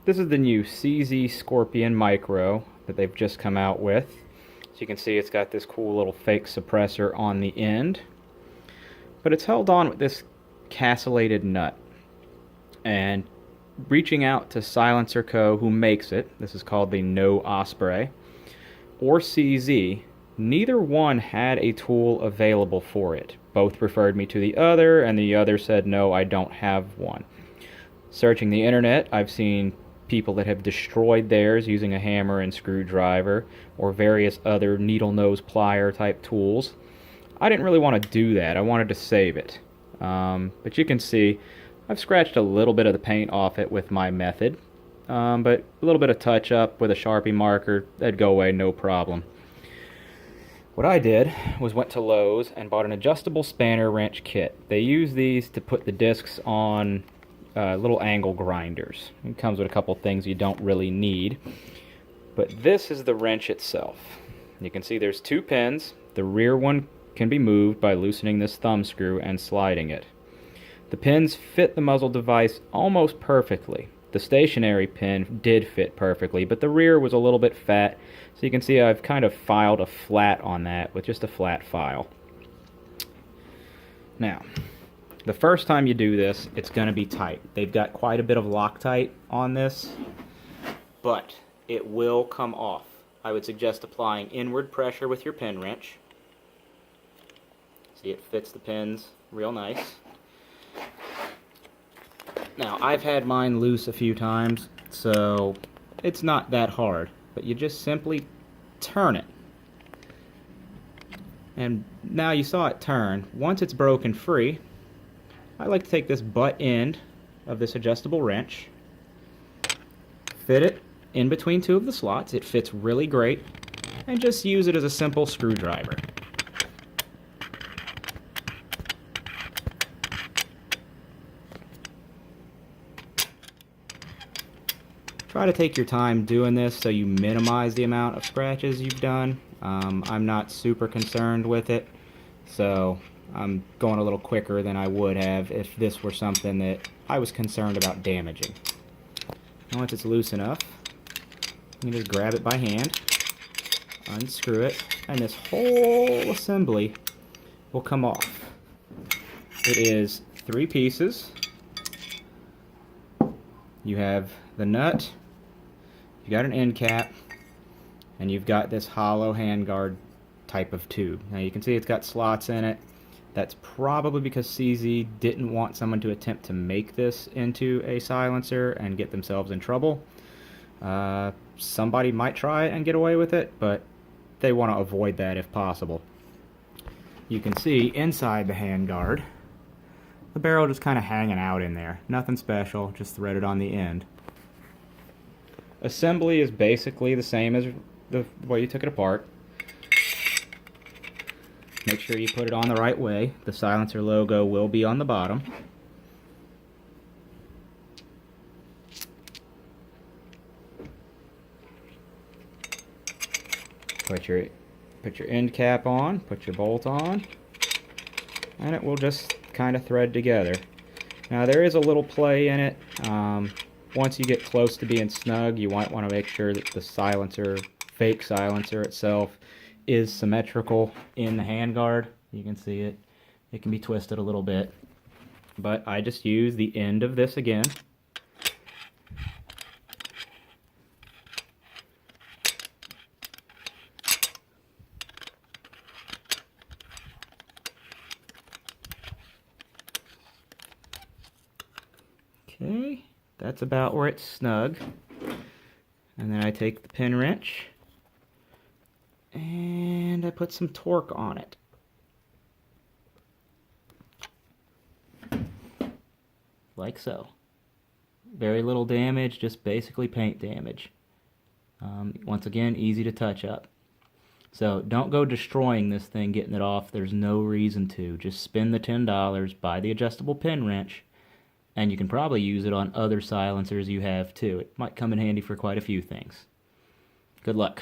This is the new CZ Scorpion Micro that they've just come out with. So you can see it's got this cool little fake suppressor on the end, but it's held on with this castellated nut. And reaching out to Silencer Co., who makes it, this is called the No Osprey, or CZ, neither one had a tool available for it. Both referred me to the other, and the other said, no, I don't have one. Searching the internet, I've seen people that have destroyed theirs using a hammer and screwdriver, or various other needle nose plier type tools. I didn't really want to do that. I wanted to save it. But you can see, I've scratched a little bit of the paint off it with my method. But a little bit of touch up with a Sharpie marker, that'd go away no problem. What I did was went to Lowe's and bought an adjustable spanner wrench kit. They use these to put the discs on little angle grinders. It comes with a couple things you don't really need. But this is the wrench itself. You can see there's two pins. The rear one can be moved by loosening this thumb screw and sliding it. The pins fit the muzzle device almost perfectly. The stationary pin did fit perfectly, but the rear was a little bit fat, so you can see I've kind of filed a flat on that with just a flat file. Now, the first time you do this, it's going to be tight. They've got quite a bit of Loctite on this, but it will come off. I would suggest applying inward pressure with your pin wrench. See, it fits the pins real nice. Now, I've had mine loose a few times, so it's not that hard, but you just simply turn it. And now you saw it turn. Once it's broken free, I like to take this butt end of this adjustable wrench, fit it in between two of the slots. It fits really great, and just use it as a simple screwdriver. Try to take your time doing this so you minimize the amount of scratches you've done. I'm not super concerned with it, so I'm going a little quicker than I would have if this were something that I was concerned about damaging. Once it's loose enough, you can just grab it by hand, unscrew it, and this whole assembly will come off. It is 3 pieces. You have the nut, you got an end cap, and you've got this hollow handguard type of tube. Now you can see it's got slots in it. That's probably because CZ didn't want someone to attempt to make this into a silencer and get themselves in trouble. Somebody might try it and get away with it, but they want to avoid that if possible. You can see inside the handguard, the barrel just kind of hanging out in there. Nothing special, just threaded on the end. Assembly is basically the same as the way you took it apart. Make sure you put it on the right way. The silencer logo will be on the bottom. Put your end cap on, put your bolt on, and it will just kind of thread together. Now there is a little play in it. Once you get close to being snug, you might want to make sure that the silencer, fake silencer itself, is symmetrical in the handguard. You can see it. It can be twisted a little bit. But I just use the end of this again. Okay, that's about where it's snug. And then I take the pin wrench and I put some torque on it. Like so. Very little damage, just basically paint damage. Once again, easy to touch up. So don't go destroying this thing, getting it off. There's no reason to. Just spend the $10, buy the adjustable pin wrench, and you can probably use it on other silencers you have too. It might come in handy for quite a few things. Good luck.